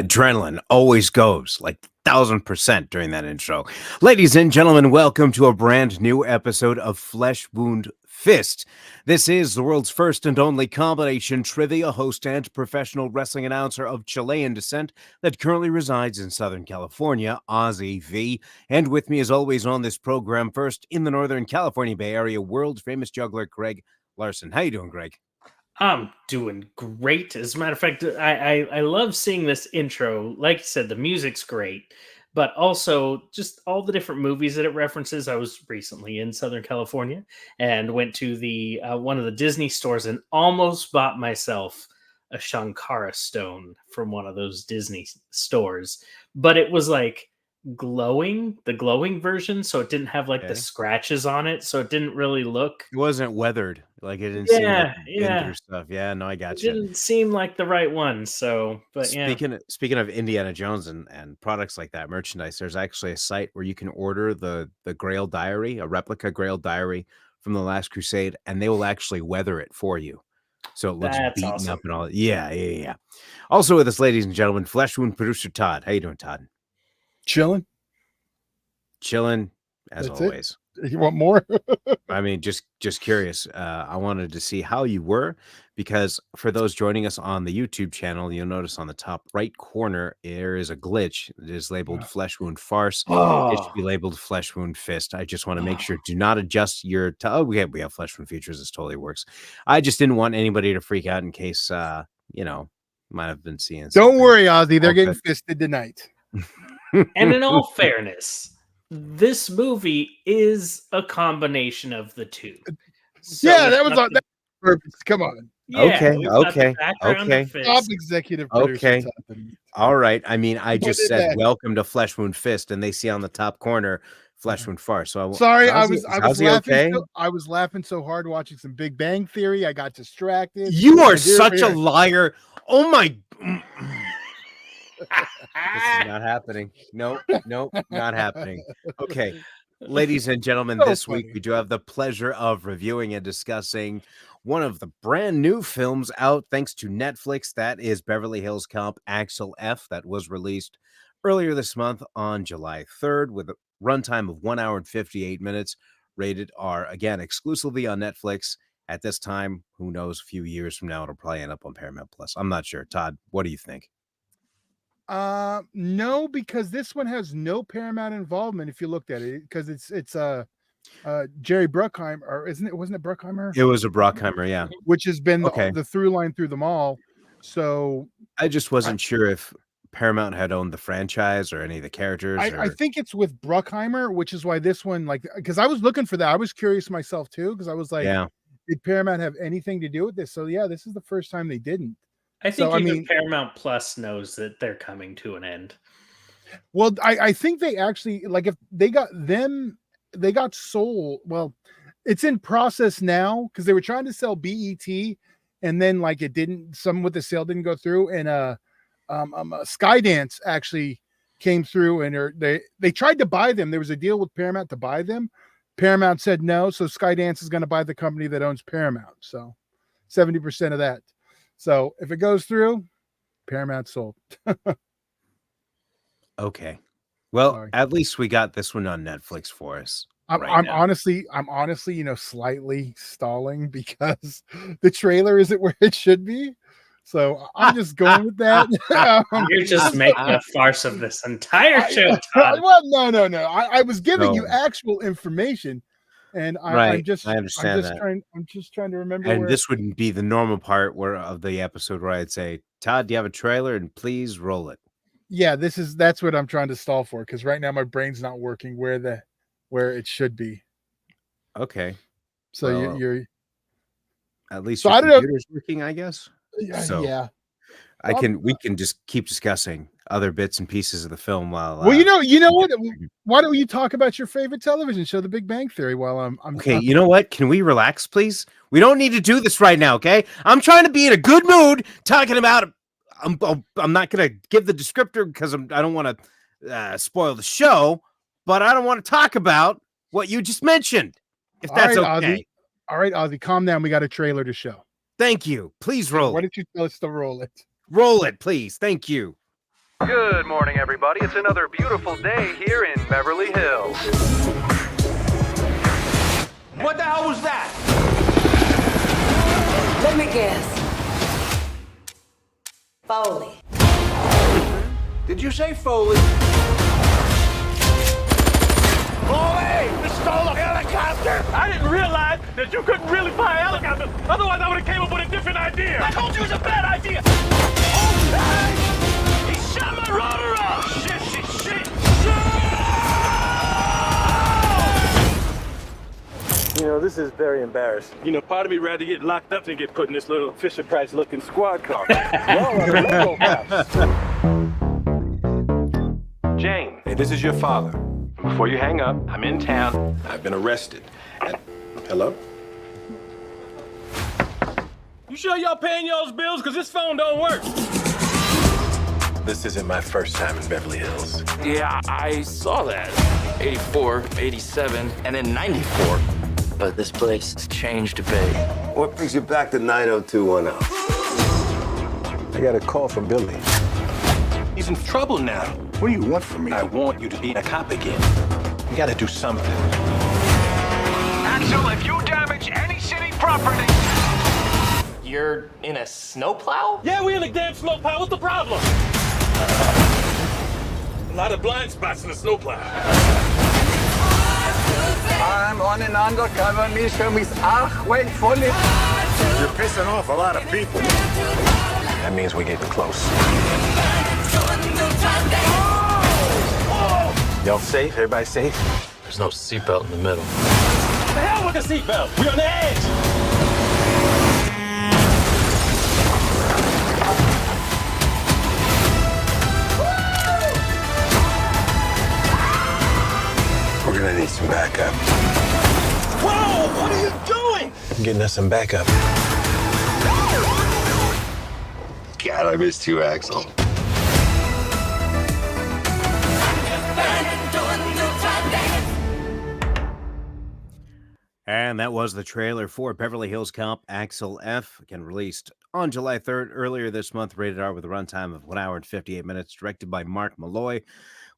Adrenaline always goes like 1000% during that intro. Ladies and gentlemen, welcome to a brand new episode of Flesh Wound Fist. This is the world's first and only combination trivia host and professional wrestling announcer of Chilean descent that currently resides in Southern California, Ozzy V. And with me, as always, on this program, first in the Northern California Bay Area, world famous juggler Greg Larson. How you doing, Greg? I'm doing great. As a matter of fact, I love seeing this intro. Like you said, the music's great, but also just all the different movies that it references. I was recently in Southern California and went to the one of the Disney stores and almost bought myself a Shankara stone from one of those Disney stores, but it was like the glowing version, so it didn't have like the scratches on it, so it didn't really look. It wasn't weathered. Like it didn't seem like Yeah. stuff. Yeah, no, I got It you. didn't seem like the right one, so but Speaking of Indiana Jones and products like that, merchandise, there's actually a site where you can order the Grail Diary, a replica Grail Diary from the Last Crusade, and they will actually weather it for you. So it looks That's beaten awesome. up and all. Yeah. Also with us, ladies and gentlemen, Flesh Wound producer Todd. How you doing, Todd? Chilling as That's always. You want more? I mean, just curious. I wanted to see how you were, because for those joining us on the YouTube channel, you'll notice on the top right corner there is a glitch. It is labeled Flesh Wound Farce. It should be labeled Flesh Wound Fist. I just want to make sure, do not adjust your we have Flesh Wound Features. This totally works. I just didn't want anybody to freak out in case might have been seeing something. Don't worry, Ozzy, they're getting fisted tonight. And in all fairness, this movie is a combination of the two. So that was perfect. Come on. Okay. Top executive producer. All right. I mean, I just said welcome to Flesh Wound Fist, and they see on the top corner Flesh Wound Farce. So sorry, I was laughing. Okay? I was laughing so hard watching some Big Bang Theory. I got distracted. You are such a liar. Oh my. This is not happening. Nope, not happening. Okay, ladies and gentlemen, this week we do have the pleasure of reviewing and discussing one of the brand new films out thanks to Netflix. That is Beverly Hills Cop, Axel F. That was released earlier this month on July 3rd with a runtime of 1 hour and 58 minutes. Rated R, again, exclusively on Netflix. At this time, who knows, a few years from now, it'll probably end up on Paramount Plus. I'm not sure. Todd, what do you think? No, because this one has no Paramount involvement. If you looked at it, because it's Jerry Bruckheimer, or wasn't it Bruckheimer? It was a Bruckheimer, yeah. Which has been the through line through them all. So I just wasn't sure if Paramount had owned the franchise or any of the characters. I think it's with Bruckheimer, which is why this one, because I was looking for that. I was curious myself too, because I was like, did Paramount have anything to do with this? So yeah, this is the first time they didn't. I think Paramount Plus knows that they're coming to an end. Well, I think they actually, if they got sold. Well, it's in process now because they were trying to sell BET, and then it didn't. Some with the sale didn't go through, and Skydance actually came through, and they tried to buy them. There was a deal with Paramount to buy them. Paramount said no, so Skydance is going to buy the company that owns Paramount. So 70% of that. So if it goes through, Paramount sold. Okay. Well, at least we got this one on Netflix for us. I'm honestly, slightly stalling because the trailer isn't where it should be. So I'm just going with that. You're just making a farce of this entire show, Todd. Well, no. I was giving you actual information. And I understand I'm just trying to remember. And this wouldn't be the normal part of the episode where I'd say, Todd, do you have a trailer? And please roll it. Yeah, that's what I'm trying to stall for, because right now my brain's not working where it should be. Okay. So you're at least your computer's working, I guess. Yeah. We can just keep discussing other bits and pieces of the film while you know what? Why don't you talk about your favorite television show, The Big Bang Theory, while I'm okay, you know what? Can we relax, please? We don't need to do this right now, okay? I'm trying to be in a good mood talking about I'm not gonna give the descriptor because I don't want to spoil the show, but I don't want to talk about what you just mentioned. If that's okay. Ozzy. All right, Ozzy, calm down. We got a trailer to show. Thank you. Please roll. Why don't you tell us to roll it? Roll it, please. Thank you. Good morning, everybody. It's another beautiful day here in Beverly Hills. What the hell was that? Let me guess. Foley. Did you say Foley? Foley! We stole a helicopter! I didn't realize that you couldn't really fly a helicopter. Otherwise, I would have came up with a different idea. I told you it was a bad idea. Oh, he shot my rotor off. Shit. You know, this is very embarrassing. You know, part of me rather get locked up than get put in this little Fisher-Price-looking squad car. Jane, Hey, this is your father. before you hang up, I'm in town. I've been arrested. Hello? You sure y'all paying y'all's bills? Because this phone don't work. This isn't my first time in Beverly Hills. Yeah, I saw that. 84, 87, and then 94. But this place has changed a bit. What brings you back to 90210? I got a call from Billy. He's in trouble now. What do you want from me? I want you to be a cop again. You gotta do something. Axel, if you damage any city property... You're in a snowplow? Yeah, we in a damn snowplow. What's the problem? A lot of blind spots in the snowplow. I'm on an undercover mission with Axel Foley. You're pissing off a lot of people. That means we're getting close. Y'all safe? Everybody safe? There's no seatbelt in the middle. The hell with the seatbelt? We on the edge. We're gonna need some backup. Whoa! What are you doing? Getting us some backup. God, I missed you, Axel. And that was the trailer for Beverly Hills Cop Axel F. Again, released on July 3rd, earlier this month, rated R with a runtime of 1 hour and 58 minutes, directed by Mark Malloy,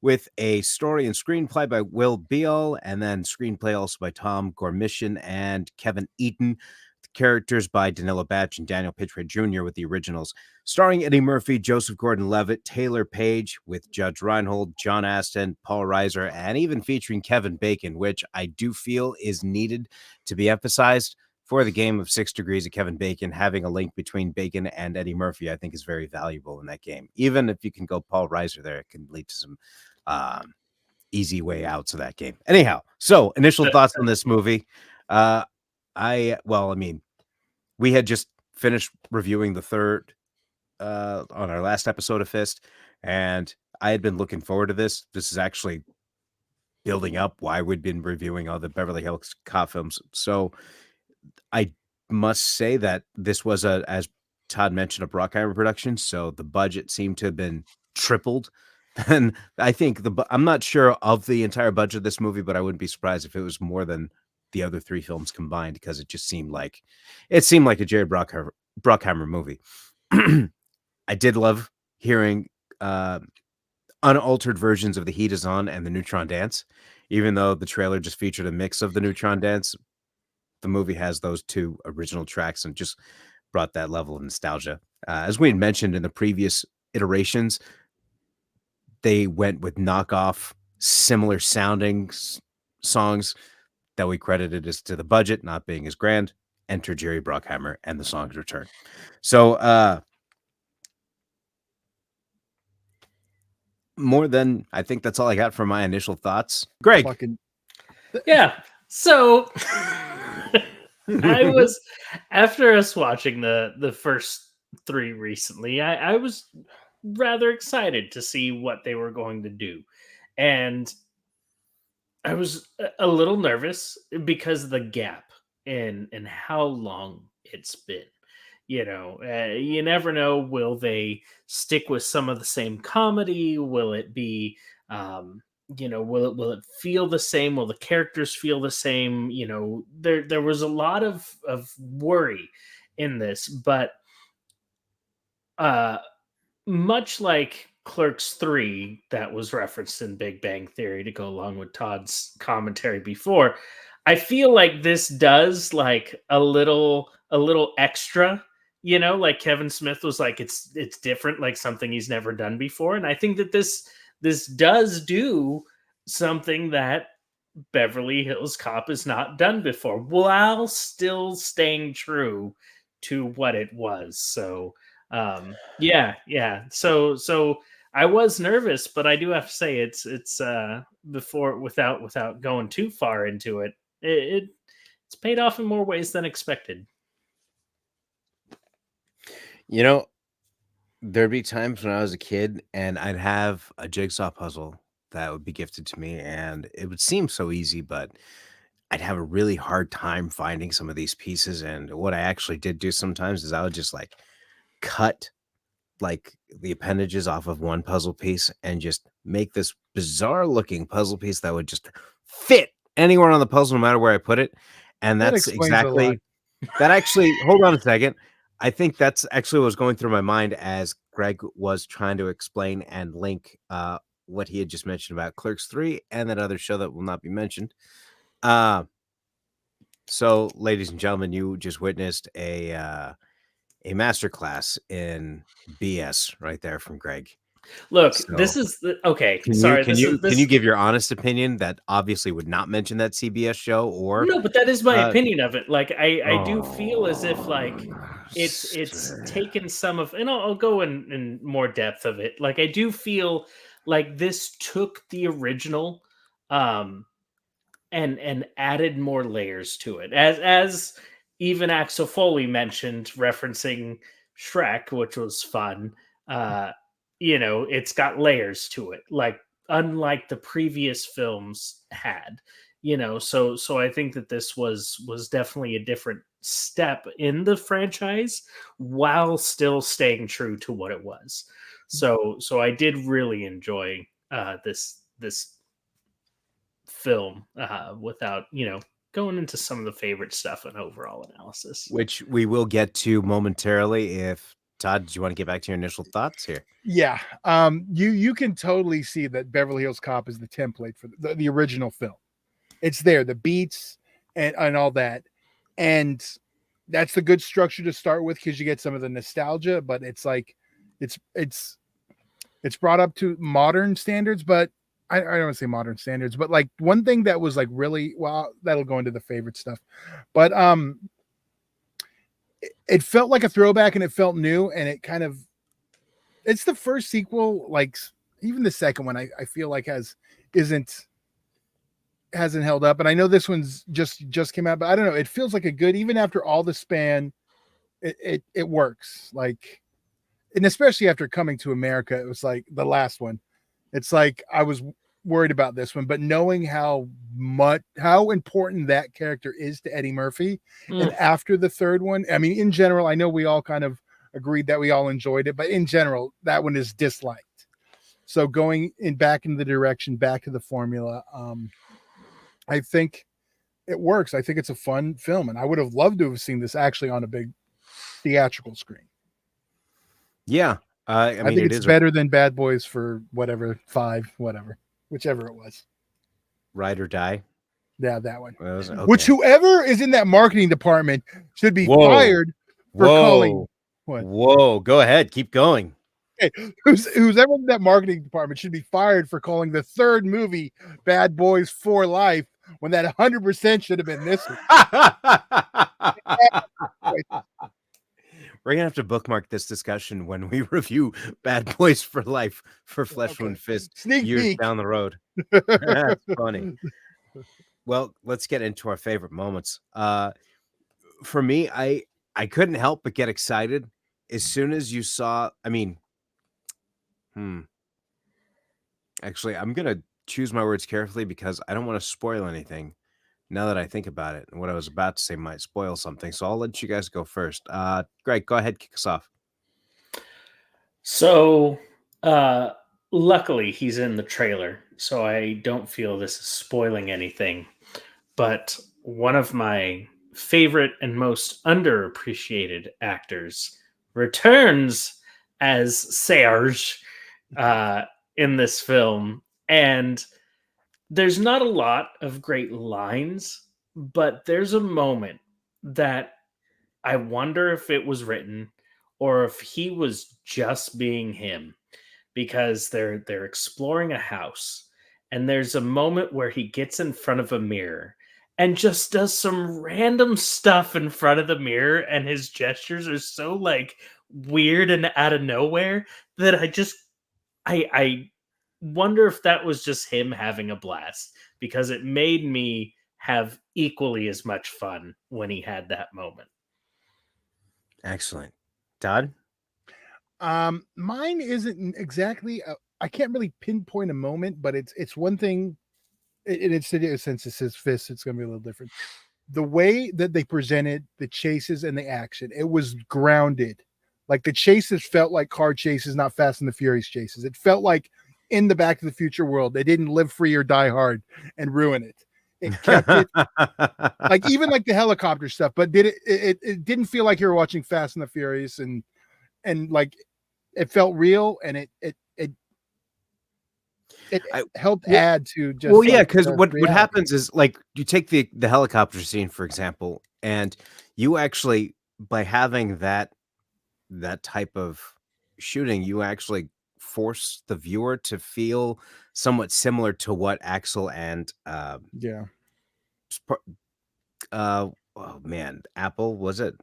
with a story and screenplay by Will Beall, and then screenplay also by Tom Gormishan and Kevin Eaton. The characters by Danilo Batch and Daniel Pitchford Jr. with the originals. Starring Eddie Murphy, Joseph Gordon-Levitt, Taylor Page, with Judge Reinhold, John Astin, Paul Reiser, and even featuring Kevin Bacon, which I do feel is needed to be emphasized for the game of 6 Degrees of Kevin Bacon. Having a link between Bacon and Eddie Murphy, I think, is very valuable in that game. Even if you can go Paul Reiser there, it can lead to some easy way outs of that game. Anyhow, so initial thoughts on this movie. We had just finished reviewing the third on our last episode of Fist, and I had been looking forward to this. This is actually building up why we'd been reviewing all the Beverly Hills Cop films. So I must say that this was as Todd mentioned, a Brockheimer production. So the budget seemed to have been tripled. And I think I'm not sure of the entire budget of this movie, but I wouldn't be surprised if it was more than the other 3 films combined, because it just seemed like a Jerry Bruckheimer movie. I did love hearing unaltered versions of The Heat Is On and The Neutron Dance, even though the trailer just featured a mix of The Neutron Dance. The movie has those 2 original tracks and just brought that level of nostalgia. As we had mentioned in the previous iterations, they went with knockoff, similar sounding songs that we credited as to the budget not being as grand. Enter Jerry Bruckheimer and the songs return. So more than I think that's all I got for my initial thoughts. Greg. Yeah. So I was, after us watching the first 3 recently, I was rather excited to see what they were going to do. And I was a little nervous because of the gap in how long it's been. You know, you never know. Will they stick with some of the same comedy? Will it be, will it feel the same? Will the characters feel the same? You know, there was a lot of worry in this, but much like Clerks 3 that was referenced in Big Bang Theory to go along with Todd's commentary before. I feel like this does like a little extra, like Kevin Smith was like it's different, like something he's never done before. And I think that this does do something that Beverly Hills Cop has not done before while still staying true to what it was. So yeah. So I was nervous, but I do have to say it's before without going too far into it, it's paid off in more ways than expected. There'd be times when I was a kid and I'd have a jigsaw puzzle that would be gifted to me, and it would seem so easy, but I'd have a really hard time finding some of these pieces. And what I actually did do sometimes is I would just like cut like the appendages off of one puzzle piece and just make this bizarre looking puzzle piece that would just fit anywhere on the puzzle, no matter where I put it. And That that's explains a lot. exactly that. Actually, hold on a second. I think that's actually what was going through my mind as Greg was trying to explain and link what he had just mentioned about Clerks 3 and that other show that will not be mentioned. So, ladies and gentlemen, you just witnessed a masterclass in BS right there from Greg. Look, So, this is okay. Can Sorry, you give your honest opinion that obviously would not mention that CBS show? Or no, but that is my opinion of it. Like I do feel as if like it's sir. taken some of, and I'll go in more depth of it. Like I do feel like this took the original and added more layers to it, as even Axel Foley mentioned, referencing Shrek, which was fun. It's got layers to it, like unlike the previous films had. So I think that this was definitely a different step in the franchise while still staying true to what it was. So I did really enjoy this film without going into some of the favorite stuff and overall analysis, which we will get to momentarily. If Todd, do you want to get back to your initial thoughts here? Yeah. You can totally see that Beverly Hills Cop is the template for the original film. It's there, the beats and all that. And that's the good structure to start with because you get some of the nostalgia, but it's like it's brought up to modern standards, but I don't want to say modern standards, but like one thing that was like really, well, that'll go into the favorite stuff, but it felt like a throwback and it felt new, and it kind of, it's the first sequel, like even the second one I feel like hasn't held up, and I know this one's just came out, but I don't know, it feels like a good, even after all the span, it works, like, and especially after Coming to America, it was like the last one. It's like I was worried about this one, but knowing how important that character is to Eddie Murphy, and after the third one, I mean, in general, I know we all kind of agreed that we all enjoyed it, but in general, that one is disliked. So going back in the direction, back to the formula, I think it works. I think it's a fun film, and I would have loved to have seen this actually on a big theatrical screen. Yeah. I mean, think it's better than Bad Boys for whichever it was. Ride or Die. Yeah, that one. Okay. Which whoever is in that marketing department should be fired for calling. What? Whoa, go ahead. Keep going. Okay. Who's ever in that marketing department should be fired for calling the third movie Bad Boys for Life when that 100% should have been this one. We're gonna have to bookmark this discussion when we review Bad Boys for Life for Flesh Wound Fist Sneak years peek down the road. That's funny. Well, let's get into our favorite moments. For me, I couldn't help but get excited as soon as you saw. I mean, actually, I'm gonna choose my words carefully because I don't want to spoil anything. Now that I think about it, and what I was about to say might spoil something, so I'll let you guys go first. Greg, go ahead, kick us off. So, luckily, he's in the trailer, so I don't feel this is spoiling anything. But one of my favorite and most underappreciated actors returns as Serge uh, in this film, and there's not a lot of great lines, but there's a moment that I wonder if it was written or if he was just being him, because they're exploring a house, and there's a moment where he gets in front of a mirror and just does some random stuff in front of the mirror, and his gestures are so like weird and out of nowhere that I wonder if that was just him having a blast, because it made me have equally as much fun when he had that moment. Excellent. Todd? Mine isn't exactly. I can't really pinpoint a moment, but it's one thing. It's since it says Fist, it's going to be a little different. The way that they presented the chases and the action, it was grounded. Like the chases felt like car chases, not Fast and the Furious chases. It felt like in the Back to the Future world. They didn't Live Free or Die Hard and ruin it. It kept it like even like the helicopter stuff, but it didn't feel like you were watching Fast and the Furious, and like it felt real, and it helped add to just. Well, yeah, because the what reality. happens is, like, you take the helicopter scene, for example, and you actually, by having that type of shooting, you actually force the viewer to feel somewhat similar to what Axel and Yeah. oh man, Apple was it?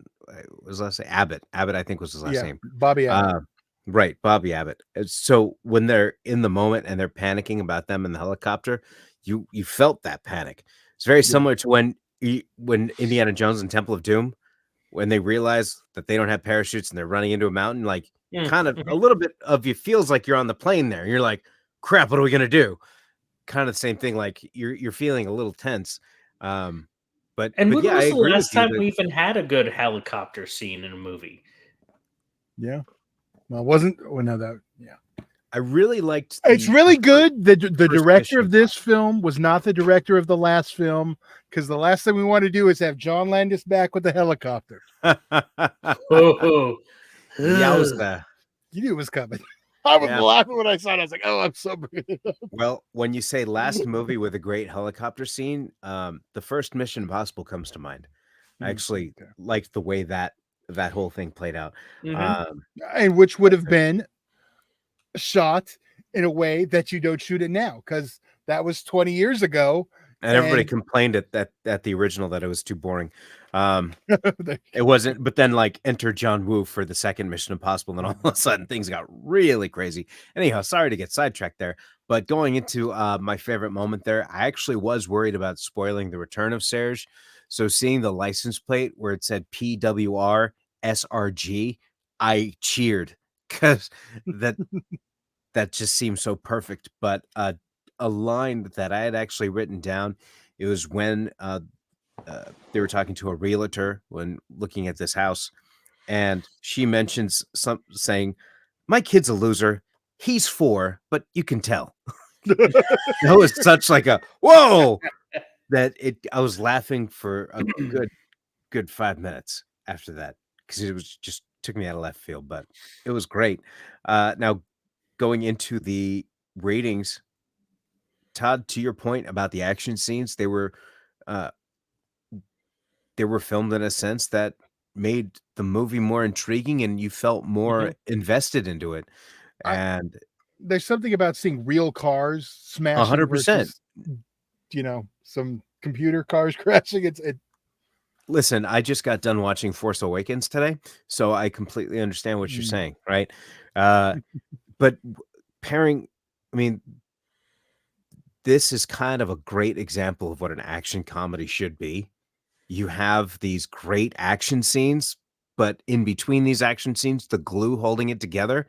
Was last name Abbott? Abbott, I think, was his last name. Bobby Abbott. Right, Bobby Abbott. So when they're in the moment and they're panicking about them in the helicopter, you felt that panic. It's very similar to when Indiana Jones and Temple of Doom, when they realize that they don't have parachutes and they're running into a mountain, like kind of a little bit of you feels like you're on the plane there. You're like, crap, what are we gonna do? Kind of the same thing. Like you're feeling a little tense. But when yeah, I was the agree last with you time we even had a good helicopter scene in a movie? Yeah. Well, it wasn't. Oh no, that. Yeah. I really liked. It's really good. The director Mission of this film was not the director of the last film, because the last thing we want to do is have John Landis back with the helicopter. Oh, Yowza. You knew it was coming. I was laughing when I saw it. I was like, "Oh, I'm so." Well, when you say last movie with a great helicopter scene, the first Mission Impossible comes to mind. I actually liked the way that whole thing played out. And which would have been shot in a way that you don't shoot it now, because that was 20 years ago. And everybody complained at the original that it was too boring. It wasn't, but then like enter John Woo for the second Mission Impossible, and then all of a sudden things got really crazy. Anyhow, sorry to get sidetracked there, but going into my favorite moment there, I actually was worried about spoiling the return of Serge. So seeing the license plate where it said PWR SRG, I cheered because that just seems so perfect. But a line that I had actually written down, it was when they were talking to a realtor when looking at this house, and she mentions saying, "My kid's a loser. He's 4, but you can tell." That was such like a whoa that I was laughing for a good 5 minutes after that, because it was just took me out of left field, but it was great. Now going into the ratings, Todd, to your point about the action scenes, they were filmed in a sense that made the movie more intriguing, and you felt more invested into it. And there's something about seeing real cars smashing 100%. versus, some computer cars crashing. Listen, I just got done watching Force Awakens today, so I completely understand what you're saying, right? But pairing, I mean, this is kind of a great example of what an action comedy should be. You have these great action scenes, but in between these action scenes, the glue holding it together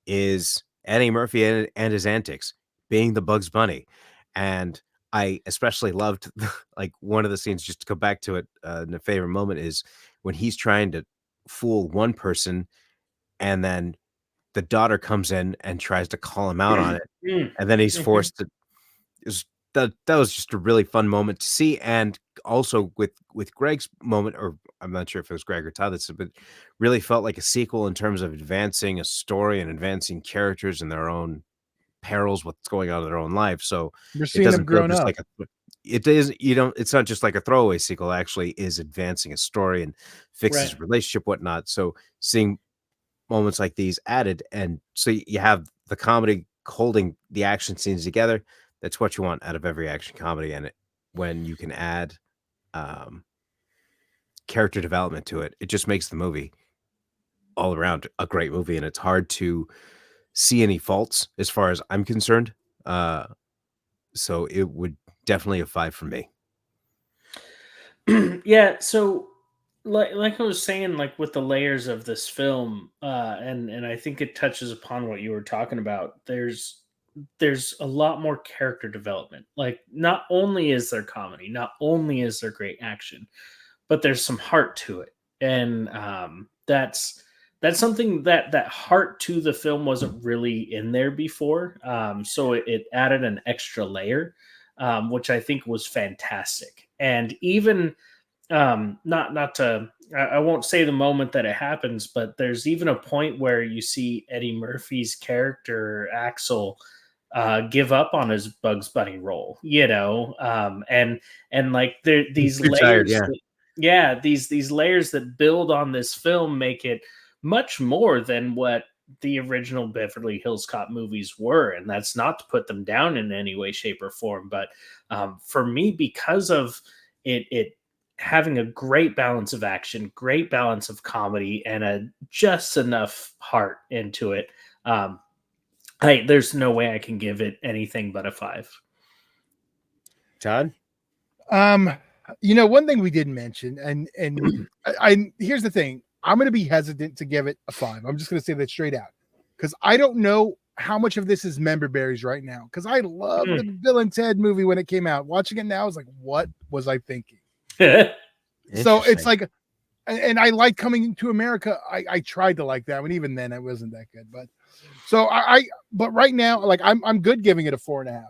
is Eddie Murphy and his antics, being the Bugs Bunny. And I especially loved like one of the scenes, just to go back to it, in a favorite moment, is when he's trying to fool one person, and then the daughter comes in and tries to call him out on it, and then he's forced to. That was just a really fun moment to see, and also with Greg's moment, or I'm not sure if it was Greg or Todd that said, but really felt like a sequel in terms of advancing a story and advancing characters in their own perils, what's going on in their own life. So You're it seeing them doesn't feel grown just up. like it is, it's not just like a throwaway sequel, it actually is advancing a story and fixes Right. relationship, whatnot. So seeing moments like these added, and so you have the comedy holding the action scenes together. That's what you want out of every action comedy. And when you can add character development to it, it just makes the movie all around a great movie. And it's hard to see any faults as far as I'm concerned. So it would definitely a 5 for me. Yeah, so like I was saying, like with the layers of this film, and I think it touches upon what you were talking about. There's a lot more character development. Like, not only is there comedy, not only is there great action, but there's some heart to it, and that's something that heart to the film wasn't really in there before. So it added an extra layer, which I think was fantastic. And even not to, I won't say the moment that it happens, but there's even a point where you see Eddie Murphy's character Axel give up on his Bugs Bunny role, and like these Too tired, layers, these layers that build on this film make it much more than what the original Beverly Hills Cop movies were. And that's not to put them down in any way, shape, or form, but for me, because of it having a great balance of action, great balance of comedy, and just enough heart into it, there's no way I can give it anything but a 5. Todd? One thing we didn't mention, and I here's the thing. I'm going to be hesitant to give it a 5. I'm just going to say that straight out, because I don't know how much of this is member berries right now. Because I love the Bill and Ted movie when it came out. Watching it now is like, what was I thinking? So it's like, and I like Coming to America. I tried to like that one, even then it wasn't that good. But so but right now, like I'm good giving it a 4.5.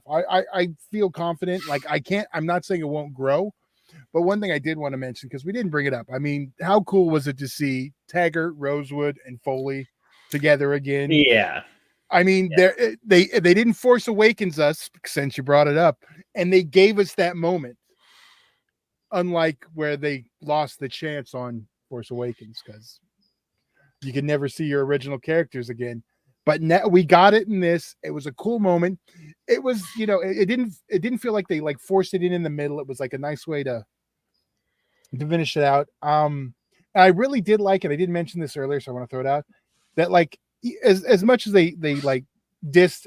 I feel confident. Like I'm not saying it won't grow. But one thing I did want to mention, because we didn't bring it up, I mean, how cool was it to see Taggart, Rosewood, and Foley together again? Yeah. I mean, they didn't Force Awakens us, since you brought it up, and they gave us that moment. Unlike where they lost the chance on Force Awakens, because you can never see your original characters again. But now we got it in this. It was a cool moment. It was, it didn't feel like they like forced it in the middle. It was like a nice way to finish it out. I really did like it. I didn't mention this earlier, so I want to throw it out. That like as much as they like dissed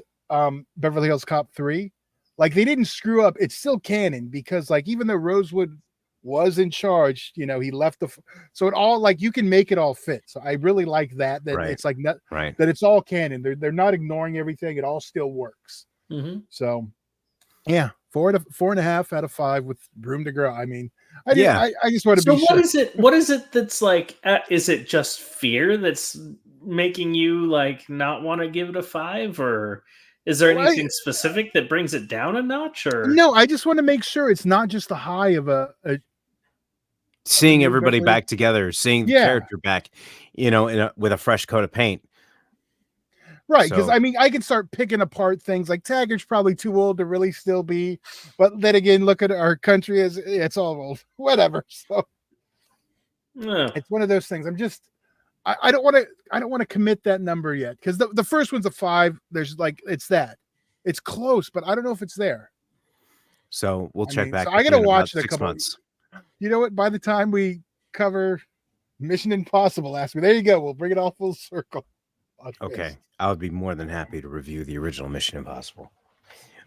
Beverly Hills Cop 3, like they didn't screw up. It's still canon, because like even though Rosewood was in charge, he left so it all, like, you can make it all fit. So I really like that Right. it's like that it's all canon. They're not ignoring everything. It all still works. Mm-hmm. So yeah, 4.5 out of 5 with room to grow. I mean, I just want to be sure. What is it that's like, is it just fear that's making you like not want to give it a 5, or is there anything specific that brings it down a notch? Or no, I just want to make sure it's not just the high of seeing everybody back together, seeing the character back, with a fresh coat of paint. Right, because I mean, I can start picking apart things like Taggart's probably too old to really still be, but then again, look at our country as it's all old, whatever. So it's one of those things. I'm just, I don't want to commit that number yet, because the first one's a 5. There's like it's close, but I don't know if it's there. So we'll check back. So I gotta watch it a 6 couple months. You know what? By the time we cover Mission Impossible last week, there you go. We'll bring it all full circle. Okay, I would be more than happy to review the original Mission Impossible.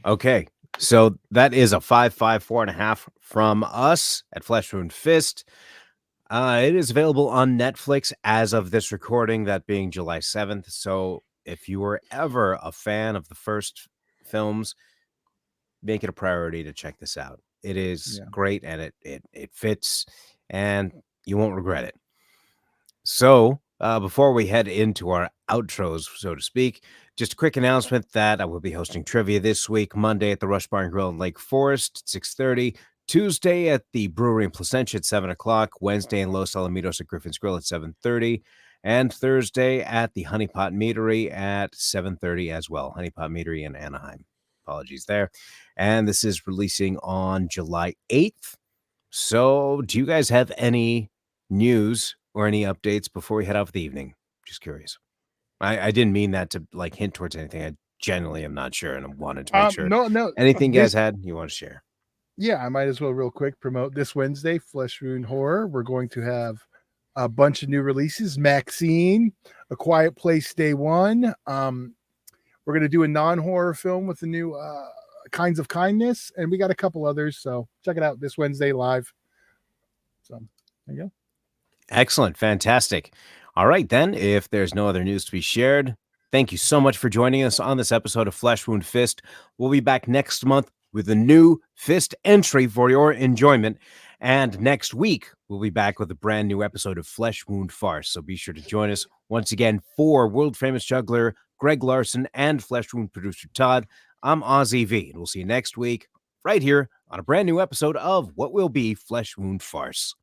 Okay, so that is a 5, 4.5 from us at Flesh Wound Fist. It is available on Netflix as of this recording, that being July 7th. So if you were ever a fan of the first films, make it a priority to check this out. It is great, and it fits, and you won't regret it. So before we head into our outros, so to speak, just a quick announcement that I will be hosting trivia this week, Monday, at the Rush Bar and Grill in Lake Forest at 6:30. Tuesday at the Brewery in Placentia at 7 o'clock, Wednesday in Los Alamitos at Griffin's Grill at 7:30, and Thursday at the Honey Pot Meadery at 7:30 as well. Honey Pot Meadery in Anaheim. Apologies there. And this is releasing on July 8th. So do you guys have any news or any updates before we head out for the evening? Just curious. I didn't mean that to like hint towards anything. I genuinely am not sure, and I wanted to make sure. No. Anything you guys had you want to share? Yeah, I might as well real quick promote this Wednesday, Flesh Wound Horror. We're going to have a bunch of new releases. Maxine, A Quiet Place Day One. We're going to do a non-horror film with the new Kinds of Kindness, and we got a couple others. So check it out this Wednesday live. So there you go. Excellent. Fantastic. All right, then, if there's no other news to be shared, thank you so much for joining us on this episode of Flesh Wound Fist. We'll be back next month with a new Fist entry for your enjoyment. And next week, we'll be back with a brand new episode of Flesh Wound Farce. So be sure to join us once again for world-famous juggler Greg Larson and Flesh Wound producer Todd. I'm Ozzy V, and we'll see you next week right here on a brand new episode of what will be Flesh Wound Farce.